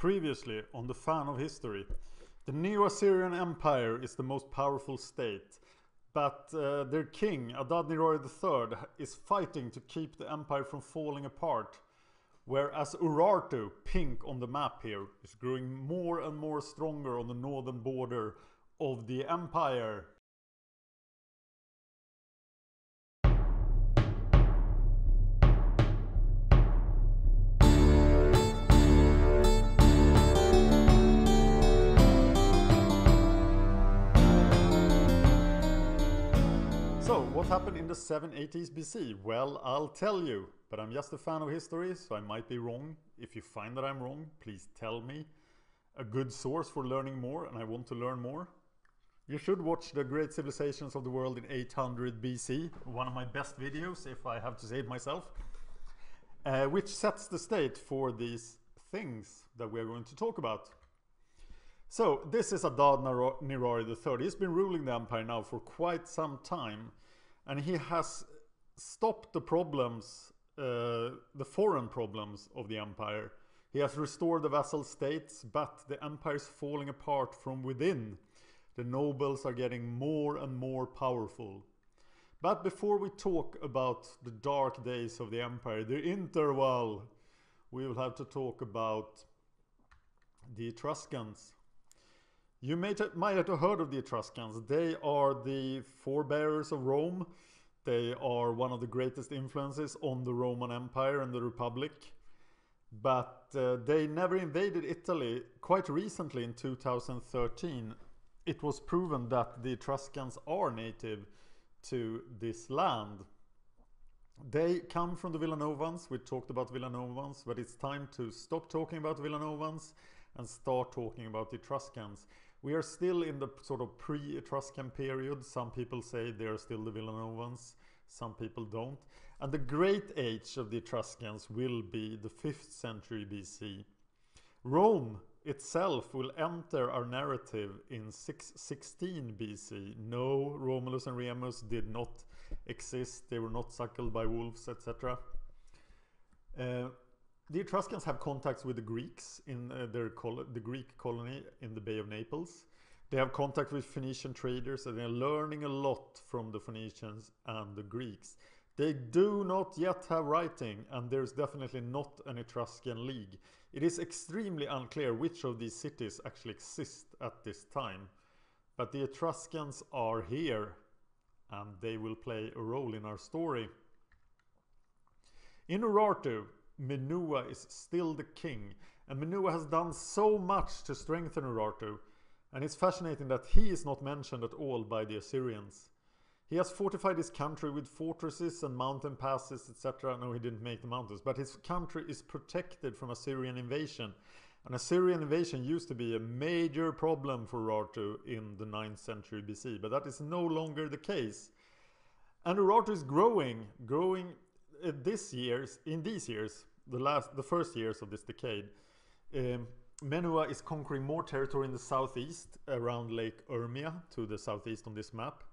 Previously on the Fan of History, the Neo-Assyrian Empire is the most powerful state, but their king, Adad-Nirari III, is fighting to keep the empire from falling apart, whereas Urartu, pink on the map here, is growing more and more stronger on the northern border of the empire. So, what happened in the 780s BC? Well, I'll tell you, but I'm just a fan of history, so I might be wrong. If you find that I'm wrong, please tell me. A good source for learning more, and I want to learn more. You should watch The Great Civilizations of the World in 800 BC, one of my best videos, if I have to say it myself, which sets the state for these things that we are going to talk about. So, this is Adad-Nirari III. He's been ruling the empire now for quite some time, and he has stopped the problems, the foreign problems of the empire. He has restored the vassal states, but the empire is falling apart from within. The nobles are getting more and more powerful. But before we talk about the dark days of the empire, the interval, we will have to talk about the Etruscans. You might have heard of the Etruscans. They are the forebearers of Rome. They are one of the greatest influences on the Roman Empire and the Republic. But they never invaded Italy. Quite recently, in 2013, it was proven that the Etruscans are native to this land. They come from the Villanovans. We talked about Villanovans, but it's time to stop talking about Villanovans and start talking about the Etruscans. We are still in the sort of pre-Etruscan period. Some people say they are still the Villanovans, some people don't. And the great age of the Etruscans will be the 5th century BC. Rome itself will enter our narrative in 616 BC. No, Romulus and Remus did not exist. They were not suckled by wolves, etc. The Etruscans have contacts with the Greeks in the Greek colony in the Bay of Naples. They have contact with Phoenician traders, and they're learning a lot from the Phoenicians and the Greeks. They do not yet have writing, and there's definitely not an Etruscan league. It is extremely unclear which of these cities actually exist at this time. But the Etruscans are here, and they will play a role in our story. In Urartu, Menua is still the king, and Menua has done so much to strengthen Urartu, and it's fascinating that he is not mentioned at all by the Assyrians. He has fortified his country with fortresses and mountain passes, etc. No, he didn't make the mountains, but his country is protected from Assyrian invasion. And Assyrian invasion used to be a major problem for Urartu in the 9th century BC, but that is no longer the case. And Urartu is growing in these years, the first years of this decade. Menua is conquering more territory in the southeast around Lake Urmia to the southeast on this map.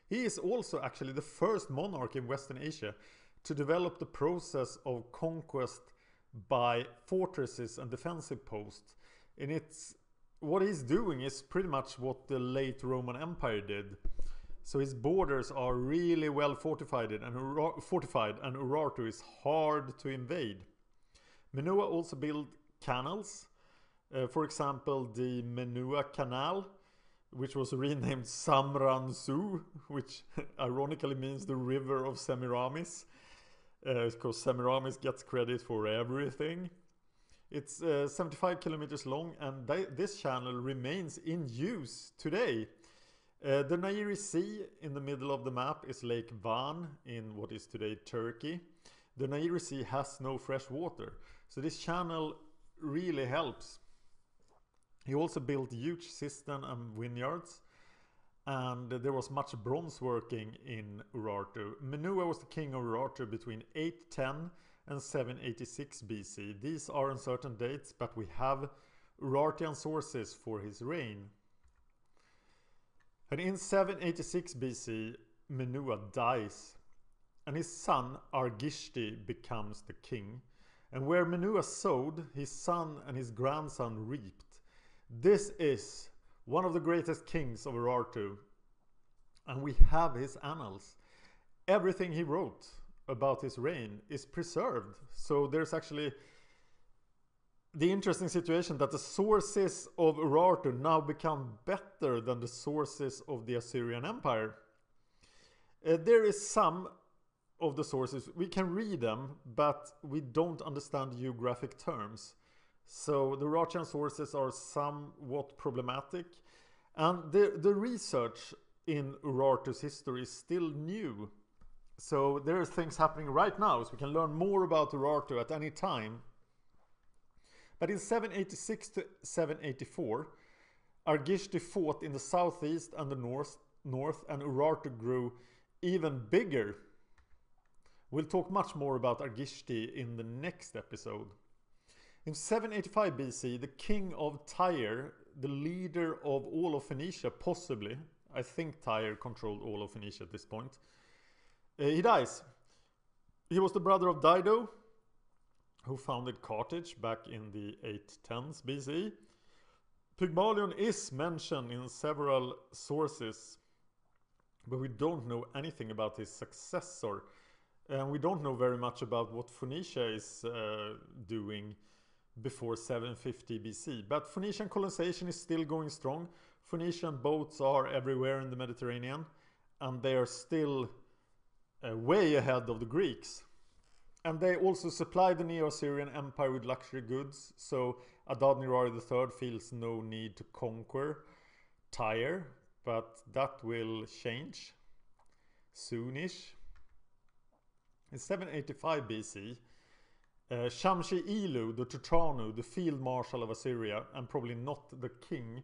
He is also actually the first monarch in Western Asia to develop the process of conquest by fortresses and defensive posts. And what he's doing is pretty much what the late Roman Empire did. So his borders are really well fortified, and Urartu is hard to invade. Menua also built canals. For example, the Menua Canal, which was renamed Samransu, which ironically means the river of Semiramis, because Semiramis gets credit for everything. It's 75 kilometers long, and this channel remains in use today. The Nairi Sea in the middle of the map is Lake Van in what is today Turkey. The Nairi Sea has no fresh water, so this channel really helps. He also built huge cisterns and vineyards, and there was much bronze working in Urartu. Menua was the king of Urartu between 810 and 786 BC. These are uncertain dates, but we have Urartian sources for his reign. And in 786 BC, Menua dies, and his son Argishti becomes the king. And where Menua sowed, his son and his grandson reaped. This is one of the greatest kings of Urartu, and we have his annals. Everything he wrote about his reign is preserved. So there's actually the interesting situation that the sources of Urartu now become better than the sources of the Assyrian Empire. There is some of the sources, we can read them, but we don't understand geographic terms. So the Urartian sources are somewhat problematic. And the research in Urartu's history is still new. So there are things happening right now, so we can learn more about Urartu at any time. But in 786 to 784, Argishti fought in the southeast and the north, and Urartu grew even bigger. We'll talk much more about Argishti in the next episode. In 785 BC, the king of Tyre, the leader of all of Phoenicia, possibly, I think Tyre controlled all of Phoenicia at this point, he dies. He was the brother of Dido, who founded Carthage back in the 810s BC. Pygmalion is mentioned in several sources, but we don't know anything about his successor. And we don't know very much about what Phoenicia is doing before 750 BC. But Phoenician colonization is still going strong. Phoenician boats are everywhere in the Mediterranean, and they are still way ahead of the Greeks. And they also supply the Neo-Assyrian Empire with luxury goods, so Adad-Nirari III feels no need to conquer Tyre, but that will change soonish. In 785 BC, Shamshi-Ilu, the Tetrano, the field marshal of Assyria, and probably not the king,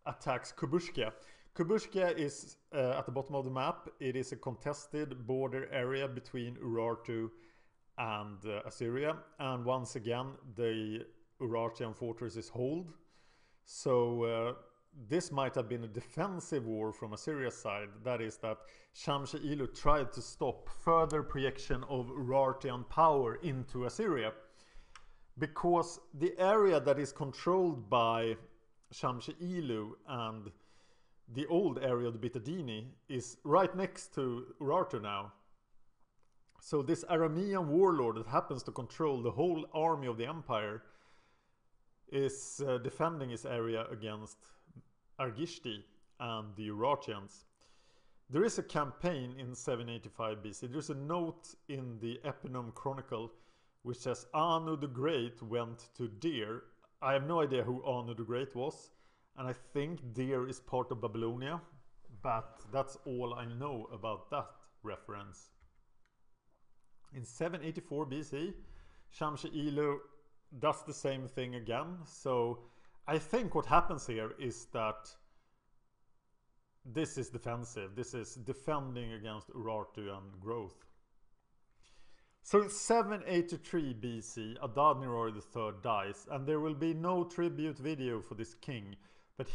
attacks Kubushkia. Kubushkia is at the bottom of the map. It is a contested border area between Urartu and Assyria, and once again the Urartian fortresses hold. So this might have been a defensive war from Assyria's side. That is that Shamshi-Ilu tried to stop further projection of Urartian power into Assyria, because the area that is controlled by Shamshi-Ilu and the old area of the Bitadini is right next to Urartu now. So this Aramean warlord that happens to control the whole army of the empire is defending his area against Argishti and the Urartians. There is a campaign in 785 BC. There's a note in the Eponym Chronicle which says Anu the Great went to Dir. I have no idea who Anu the Great was, and I think Dir is part of Babylonia, but that's all I know about that reference. In 784 BC, Shamshi-Ilu does the same thing again. So I think what happens here is that this is defensive. This is defending against Urartu and growth. So in 783 BC, Adad-Nirari III dies, and there will be no tribute video for this king. But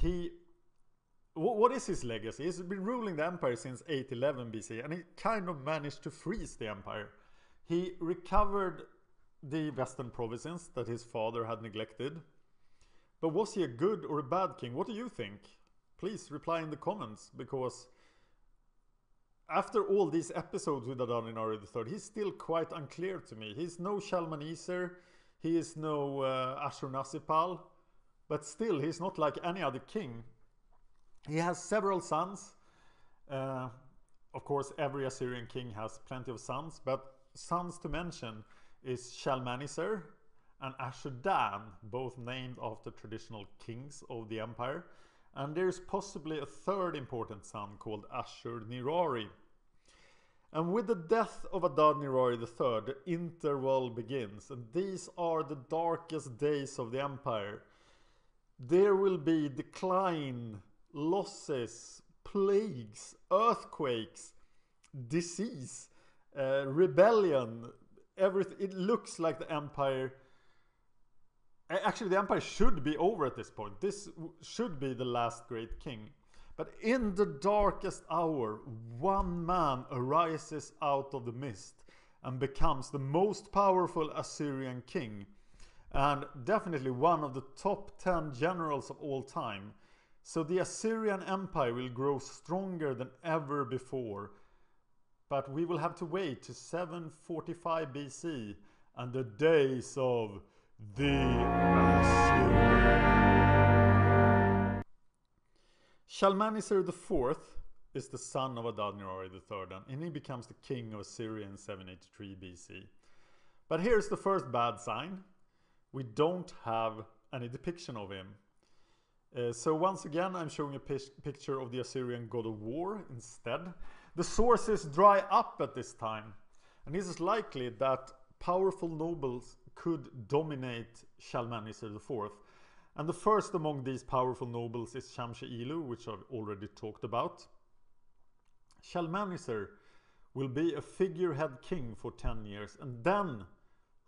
what is his legacy? He's been ruling the empire since 811 BC, and he kind of managed to freeze the empire. He recovered the western provinces that his father had neglected. But was he a good or a bad king? What do you think? Please reply in the comments, because after all these episodes with Adad-Nirari III, he's still quite unclear to me. He's no Shalmaneser, he is no Ashur-Nasipal, but still he's not like any other king. He has several sons. Of course, every Assyrian king has plenty of sons, but sons to mention is Shalmaneser and Ashur-dan, both named after traditional kings of the empire. And there's possibly a third important son called Ashur-Nirari. And with the death of Adad-Nirari III, the interval begins, and these are the darkest days of the empire. There will be decline, losses, plagues, earthquakes, disease, rebellion, everything. It looks like the empire, actually the empire should be over at this point. This should be the last great king. But in the darkest hour, one man arises out of the mist, and becomes the most powerful Assyrian king, and definitely one of the top 10 generals of all time. So the Assyrian Empire will grow stronger than ever before. But we will have to wait to 745 BC and the days of the Assyrians. Shalmaneser IV is the son of Adad-Nirari III, and he becomes the king of Assyria in 783 BC. But here's the first bad sign. We don't have any depiction of him. So once again, I'm showing a picture of the Assyrian god of war instead. The sources dry up at this time, and this is likely that powerful nobles could dominate Shalmaneser IV. And the first among these powerful nobles is Shamshi-Ilu, which I've already talked about. Shalmaneser will be a figurehead king for 10 years, and then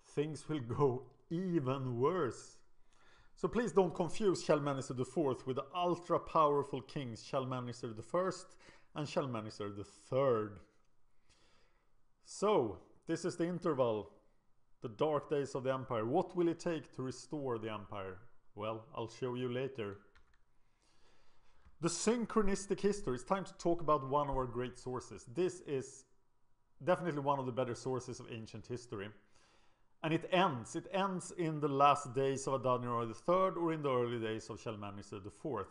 things will go even worse. So please don't confuse Shalmaneser IV with the ultra powerful kings Shalmaneser I and Shalmaneser III. So this is the interval, the dark days of the empire. What will it take to restore the empire? Well, I'll show you later. The Synchronistic History. It's time to talk about one of our great sources. This is definitely one of the better sources of ancient history. And it ends in the last days of Adad-Nirari III or in the early days of Shalmaneser IV.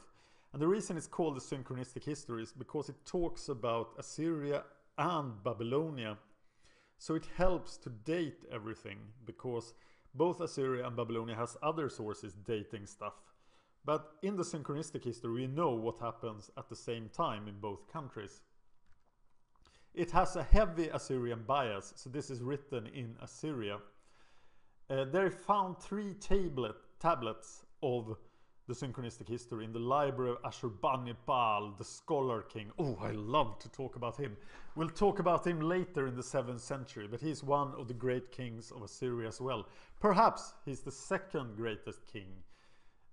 And the reason it's called the Synchronistic History is because it talks about Assyria and Babylonia. So it helps to date everything, because both Assyria and Babylonia has other sources dating stuff. But in the Synchronistic History, we know what happens at the same time in both countries. It has a heavy Assyrian bias, so this is written in Assyria. They found 3 tablets of the Synchronistic History in the library of Ashur-dan, the scholar king. Oh, I love to talk about him. We'll talk about him later in the 7th century, but he's one of the great kings of Assyria as well. Perhaps he's the second greatest king.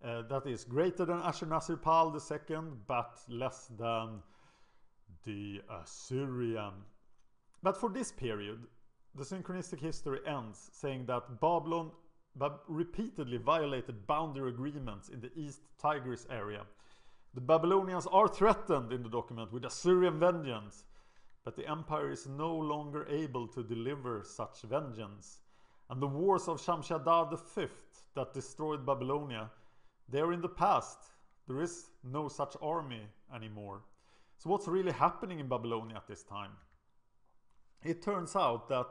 That is greater than Ashur-dan II, but less than the Assyrian. But for this period, the Synchronistic History ends saying that Babylon repeatedly violated boundary agreements in the East Tigris area. The Babylonians are threatened in the document with Assyrian vengeance, but the empire is no longer able to deliver such vengeance. And the wars of Shamshi-Adad V that destroyed Babylonia, they are in the past. There is no such army anymore. So what's really happening in Babylonia at this time? It turns out that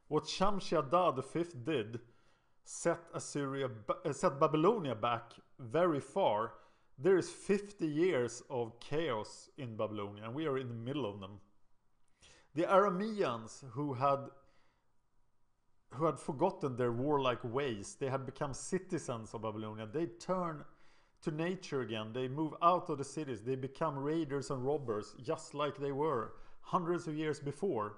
what Shamshi-Adad V did set Babylonia back very far. There is 50 years of chaos in Babylonia, and we are in the middle of them. The Arameans, who had forgotten their warlike ways, they had become citizens of Babylonia. They turn to nature again. They move out of the cities. They become raiders and robbers, just like they were hundreds of years before.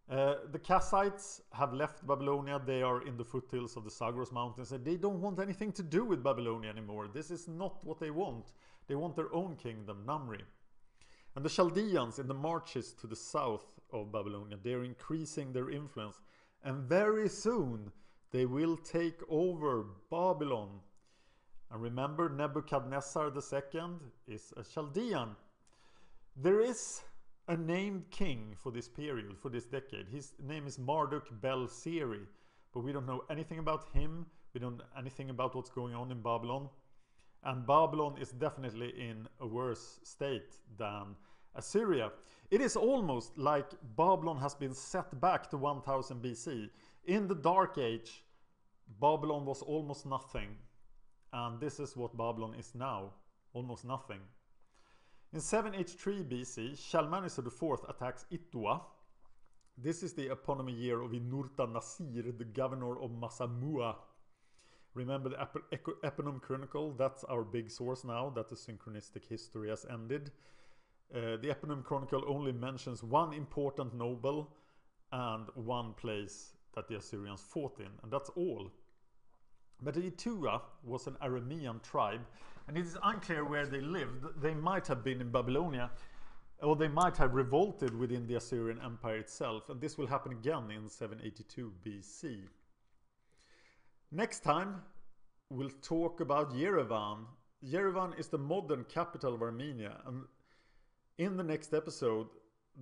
The Kassites have left Babylonia. They are in the foothills of the Zagros mountains, and they don't want anything to do with Babylonia anymore. This is not what they want. They want their own kingdom, Namri. And the Chaldeans in the marches to the south of Babylonia, they're increasing their influence, and very soon they will take over Babylon. And remember, Nebuchadnezzar II is a Chaldean. There is a named king for this period, for this decade. His name is Marduk-Bel-Seri, but we don't know anything about him. We don't know anything about what's going on in Babylon. And Babylon is definitely in a worse state than Assyria. It is almost like Babylon has been set back to 1000 BC. In the Dark Age, Babylon was almost nothing. And this is what Babylon is now, almost nothing. In 783 BC, Shalmaneser IV attacks Itua. This is the eponymous year of Inurta-Nasir, the governor of Masamua. Remember the eponym chronicle? That's our big source now that the Synchronistic History has ended. The eponym chronicle only mentions one important noble and one place that the Assyrians fought in, and that's all. But the Itua was an Aramean tribe, and it is unclear where they lived. They might have been in Babylonia. or they might have revolted within the Assyrian Empire itself, and this will happen again in 782 BC. Next time, we'll talk about Yerevan. Yerevan is the modern capital of Armenia, and in the next episode,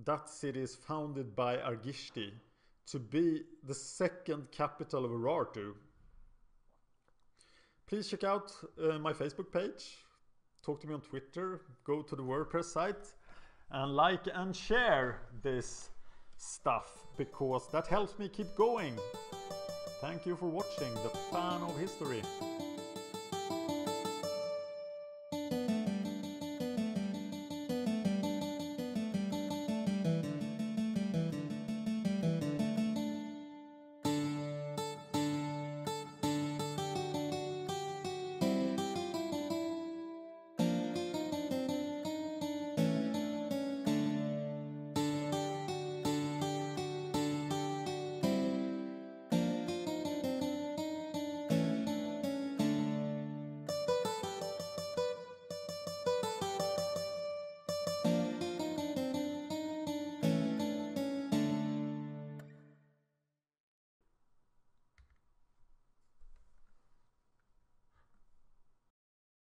that city is founded by Argishti to be the second capital of Urartu. Please check out my Facebook page, talk to me on Twitter, go to the WordPress site, and like and share this stuff, because that helps me keep going. Thank you for watching The Fan of History.